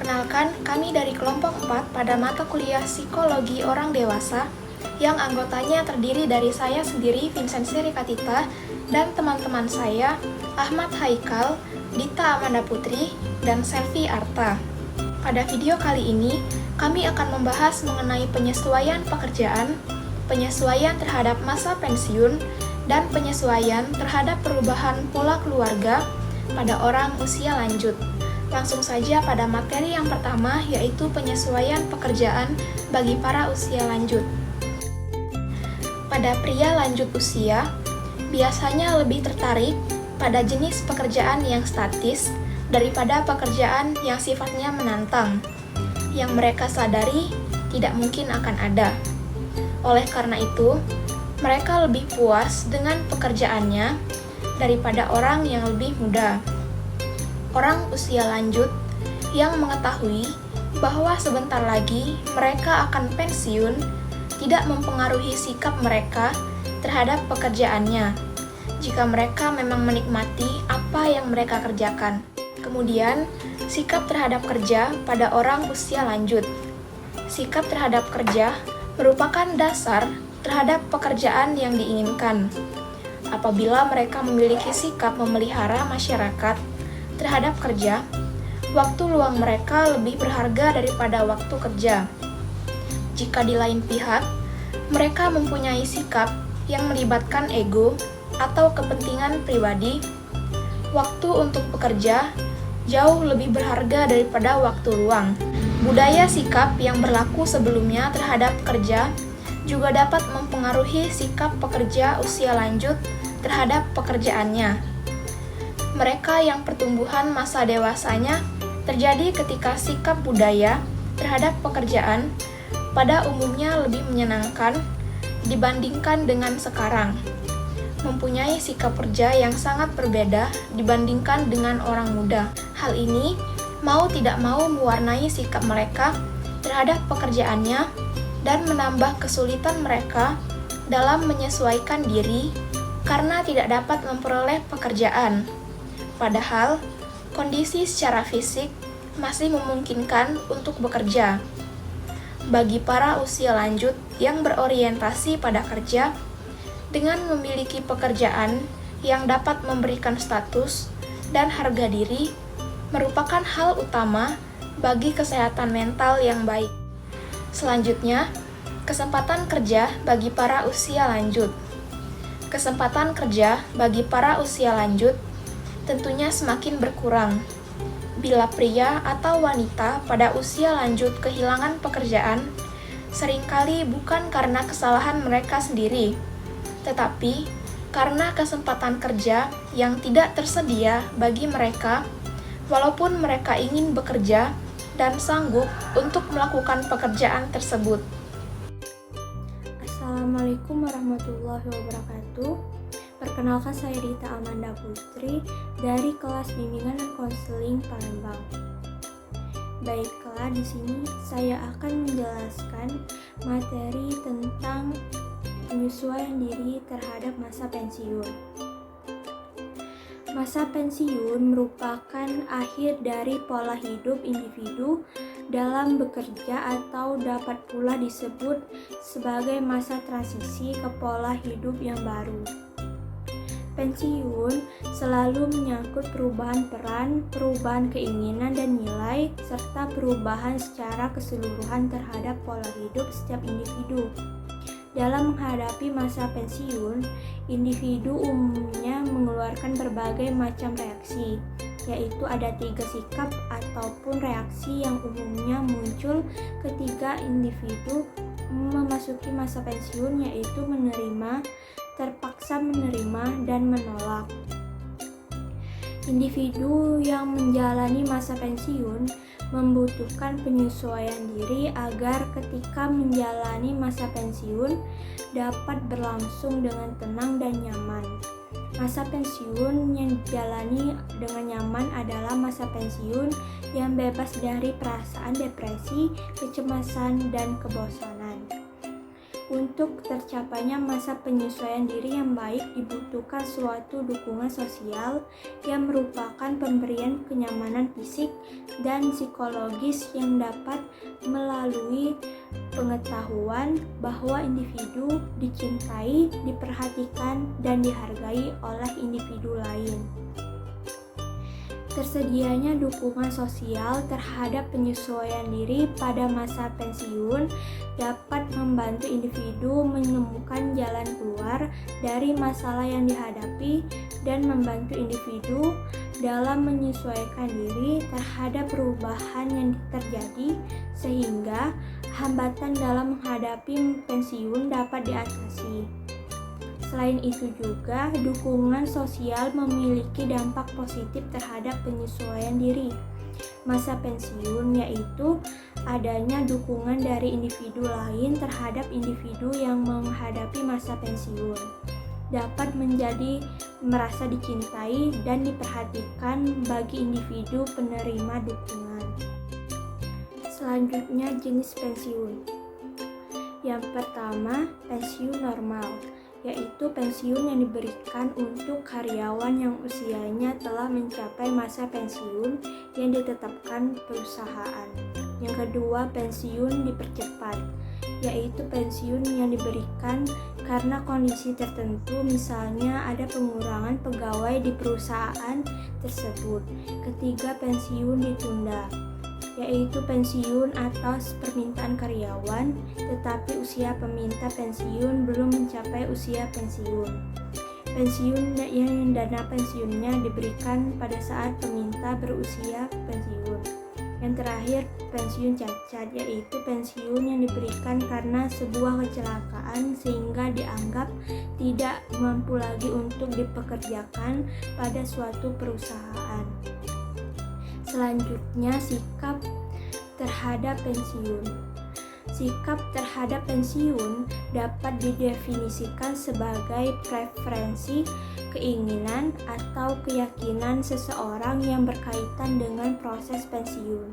Perkenalkan, kami dari kelompok 4 pada mata kuliah Psikologi Orang Dewasa yang anggotanya terdiri dari saya sendiri, Vincent Sirikatita, dan teman-teman saya, Ahmad Haikal, Dita Amanda Putri, dan Selvi Arta. Pada video kali ini, kami akan membahas mengenai penyesuaian pekerjaan, penyesuaian terhadap masa pensiun, dan penyesuaian terhadap perubahan pola keluarga pada orang usia lanjut. Langsung saja pada materi yang pertama, yaitu penyesuaian pekerjaan bagi para usia lanjut. Pada pria lanjut usia, biasanya lebih tertarik pada jenis pekerjaan yang statis daripada pekerjaan yang sifatnya menantang, yang mereka sadari tidak mungkin akan ada. Oleh karena itu, mereka lebih puas dengan pekerjaannya daripada orang yang lebih muda. Orang usia lanjut yang mengetahui bahwa sebentar lagi mereka akan pensiun tidak mempengaruhi sikap mereka terhadap pekerjaannya, jika mereka memang menikmati apa yang mereka kerjakan. Kemudian, sikap terhadap kerja pada orang usia lanjut. Sikap terhadap kerja merupakan dasar terhadap pekerjaan yang diinginkan. Apabila mereka memiliki sikap memelihara masyarakat terhadap kerja, waktu luang mereka lebih berharga daripada waktu kerja. Jika di lain pihak, mereka mempunyai sikap yang melibatkan ego atau kepentingan pribadi, waktu untuk bekerja jauh lebih berharga daripada waktu luang. Budaya sikap yang berlaku sebelumnya terhadap kerja juga dapat mempengaruhi sikap pekerja usia lanjut terhadap pekerjaannya. Mereka yang pertumbuhan masa dewasanya terjadi ketika sikap budaya terhadap pekerjaan pada umumnya lebih menyenangkan dibandingkan dengan sekarang, mempunyai sikap kerja yang sangat berbeda dibandingkan dengan orang muda. Hal ini mau tidak mau mewarnai sikap mereka terhadap pekerjaannya dan menambah kesulitan mereka dalam menyesuaikan diri karena tidak dapat memperoleh pekerjaan. Padahal, kondisi secara fisik masih memungkinkan untuk bekerja. Bagi para usia lanjut yang berorientasi pada kerja, dengan memiliki pekerjaan yang dapat memberikan status dan harga diri, merupakan hal utama bagi kesehatan mental yang baik. Selanjutnya, kesempatan kerja bagi para usia lanjut. Kesempatan kerja bagi para usia lanjut tentunya semakin berkurang. Bila pria atau wanita pada usia lanjut kehilangan pekerjaan, seringkali bukan karena kesalahan mereka sendiri, tetapi karena kesempatan kerja yang tidak tersedia bagi mereka, walaupun mereka ingin bekerja dan sanggup untuk melakukan pekerjaan tersebut. Assalamualaikum warahmatullahi wabarakatuh. Perkenalkan, saya Dita Amanda Putri dari kelas bimbingan dan konseling Palembang. Baiklah, di sini saya akan menjelaskan materi tentang penyesuaian diri terhadap masa pensiun. Masa pensiun merupakan akhir dari pola hidup individu dalam bekerja atau dapat pula disebut sebagai masa transisi ke pola hidup yang baru. Pensiun selalu menyangkut perubahan peran, perubahan keinginan dan nilai, serta perubahan secara keseluruhan terhadap pola hidup setiap individu. Dalam menghadapi masa pensiun, individu umumnya mengeluarkan berbagai macam reaksi, yaitu ada 3 sikap ataupun reaksi yang umumnya muncul ketika individu memasuki masa pensiun, yaitu menerima, terpaksa menerima, dan menolak. Individu yang menjalani masa pensiun membutuhkan penyesuaian diri agar ketika menjalani masa pensiun dapat berlangsung dengan tenang dan nyaman. Masa pensiun yang dijalani dengan nyaman adalah masa pensiun yang bebas dari perasaan depresi, kecemasan, dan kebosanan. Untuk tercapainya masa penyesuaian diri yang baik dibutuhkan suatu dukungan sosial yang merupakan pemberian kenyamanan fisik dan psikologis yang dapat melalui pengetahuan bahwa individu dicintai, diperhatikan, dan dihargai oleh individu lain. Tersedianya dukungan sosial terhadap penyesuaian diri pada masa pensiun dapat membantu individu menemukan jalan keluar dari masalah yang dihadapi dan membantu individu dalam menyesuaikan diri terhadap perubahan yang terjadi sehingga hambatan dalam menghadapi pensiun dapat diatasi. Selain itu juga, dukungan sosial memiliki dampak positif terhadap penyesuaian diri masa pensiun, yaitu adanya dukungan dari individu lain terhadap individu yang menghadapi masa pensiun dapat menjadi merasa dicintai dan diperhatikan bagi individu penerima dukungan. Selanjutnya, jenis pensiun. Yang pertama, pensiun normal, yaitu pensiun yang diberikan untuk karyawan yang usianya telah mencapai masa pensiun yang ditetapkan perusahaan. Yang kedua, pensiun dipercepat, yaitu pensiun yang diberikan karena kondisi tertentu, misalnya ada pengurangan pegawai di perusahaan tersebut. Ketiga, pensiun ditunda, yaitu pensiun atas permintaan karyawan, tetapi usia peminta pensiun belum mencapai usia pensiun. Pensiun yang dana pensiunnya diberikan pada saat peminta berusia pensiun. Yang terakhir, pensiun cacat, yaitu pensiun yang diberikan karena sebuah kecelakaan sehingga dianggap tidak mampu lagi untuk dipekerjakan pada suatu perusahaan. Selanjutnya, sikap terhadap pensiun. Sikap terhadap pensiun dapat didefinisikan sebagai preferensi, keinginan, atau keyakinan seseorang yang berkaitan dengan proses pensiun.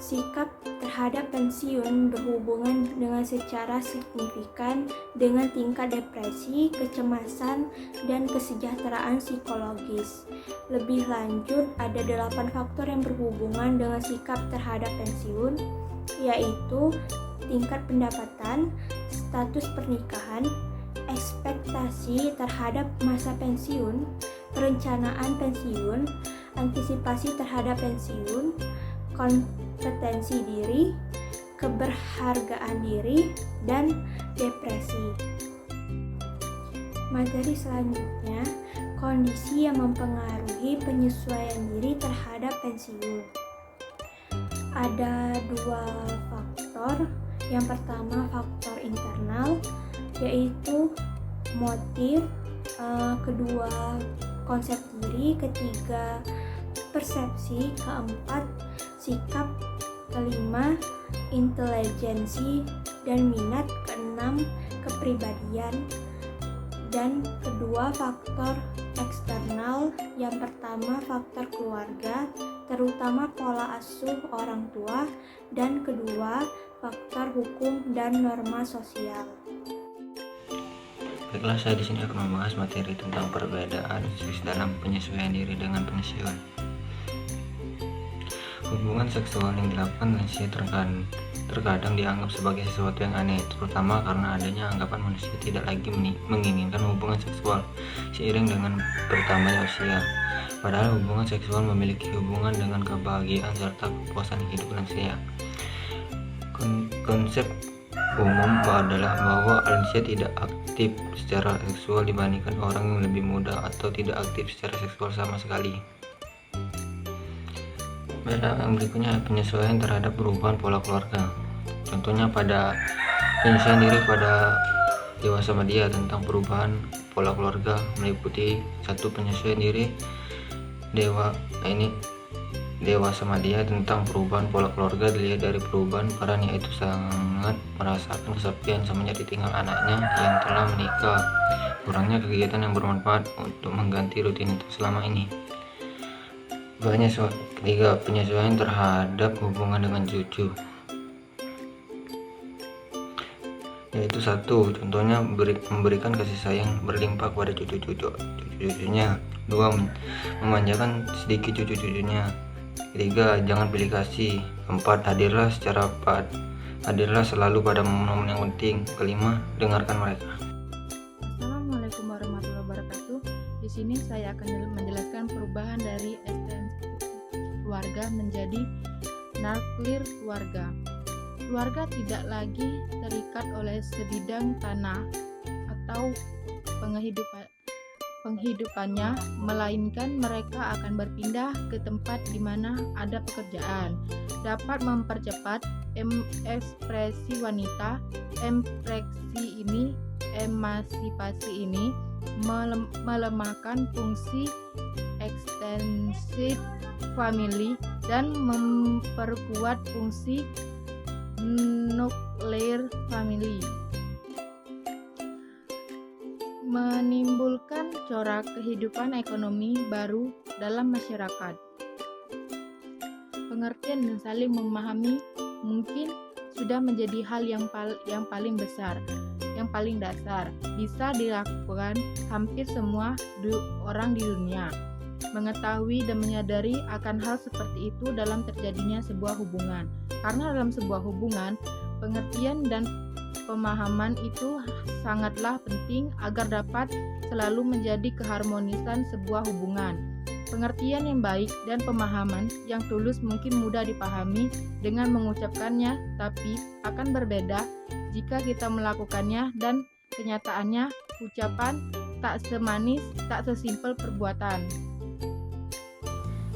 Sikap terhadap pensiun berhubungan dengan secara signifikan dengan tingkat depresi, kecemasan, dan kesejahteraan psikologis. Lebih lanjut, ada 8 faktor yang berhubungan dengan sikap terhadap pensiun, yaitu tingkat pendapatan, status pernikahan, ekspektasi terhadap masa pensiun, perencanaan pensiun, antisipasi terhadap pensiun, kompetensi diri, keberhargaan diri, dan depresi. Materi selanjutnya, kondisi yang mempengaruhi penyesuaian diri terhadap pensiun. Ada 2 faktor. Yang pertama, faktor internal, yaitu motif, kedua konsep diri, ketiga persepsi, keempat sikap, kelima intelijensi dan minat, keenam kepribadian, dan kedua faktor eksternal. Yang pertama, faktor keluarga, terutama pola asuh orang tua, dan kedua faktor hukum dan norma sosial. Baiklah, saya di sini akan membahas materi tentang perbedaan seks dalam penyesuaian diri dengan pensiun. Hubungan seksual yang dilakukan lansia terkadang dianggap sebagai sesuatu yang aneh, terutama karena adanya anggapan manusia tidak lagi menginginkan hubungan seksual seiring dengan bertambahnya usia. Padahal hubungan seksual memiliki hubungan dengan kebahagiaan serta kepuasan hidup lansia. Konsep umum adalah bahwa lansia tidak aktif secara seksual dibandingkan orang yang lebih muda atau tidak aktif secara seksual sama sekali. Yang berikutnya, penyesuaian terhadap perubahan pola keluarga. Contohnya pada penyesuaian diri pada dewasa media tentang perubahan pola keluarga meliputi 1. Penyesuaian diri dewasa media tentang perubahan pola keluarga dilihat dari perubahan peran, yaitu sangat merasakan kesepian semenjak ditinggal anaknya yang telah menikah, kurangnya kegiatan yang bermanfaat untuk mengganti rutinitas selama ini. Ketiga, penyesuaian terhadap hubungan dengan cucu. yaitu satu, contohnya memberikan kasih sayang berlimpah kepada cucu-cucunya. Dua, memanjakan sedikit cucu-cucunya. Ketiga, jangan pilih kasih. Keempat, hadirlah selalu pada momen-momen yang penting. Kelima, dengarkan mereka. Assalamualaikum warahmatullahi wabarakatuh. Di sini saya akan menjelaskan perubahan dari esensi keluarga menjadi nuklir keluarga. Keluarga tidak lagi terikat oleh sebidang tanah atau penghidupannya, melainkan mereka akan berpindah ke tempat di mana ada pekerjaan. Dapat mempercepat ekspresi wanita, emansipasi ini melemahkan fungsi extended family dan memperkuat fungsi nuclear family, menimbulkan corak kehidupan ekonomi baru dalam masyarakat. Pengertian dan saling memahami mungkin sudah menjadi hal yang paling besar, yang paling dasar, bisa dilakukan hampir semua orang di dunia. Mengetahui dan menyadari akan hal seperti itu dalam terjadinya sebuah hubungan. Karena dalam sebuah hubungan, pengertian dan pemahaman itu sangatlah penting agar dapat selalu menjadi keharmonisan sebuah hubungan. Pengertian yang baik dan pemahaman yang tulus mungkin mudah dipahami dengan mengucapkannya, tapi akan berbeda jika kita melakukannya dan kenyataannya ucapan tak semanis, tak sesimpel perbuatan.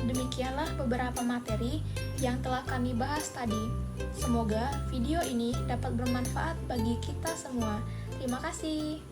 Demikianlah beberapa materi yang telah kami bahas tadi. Semoga video ini dapat bermanfaat bagi kita semua. Terima kasih.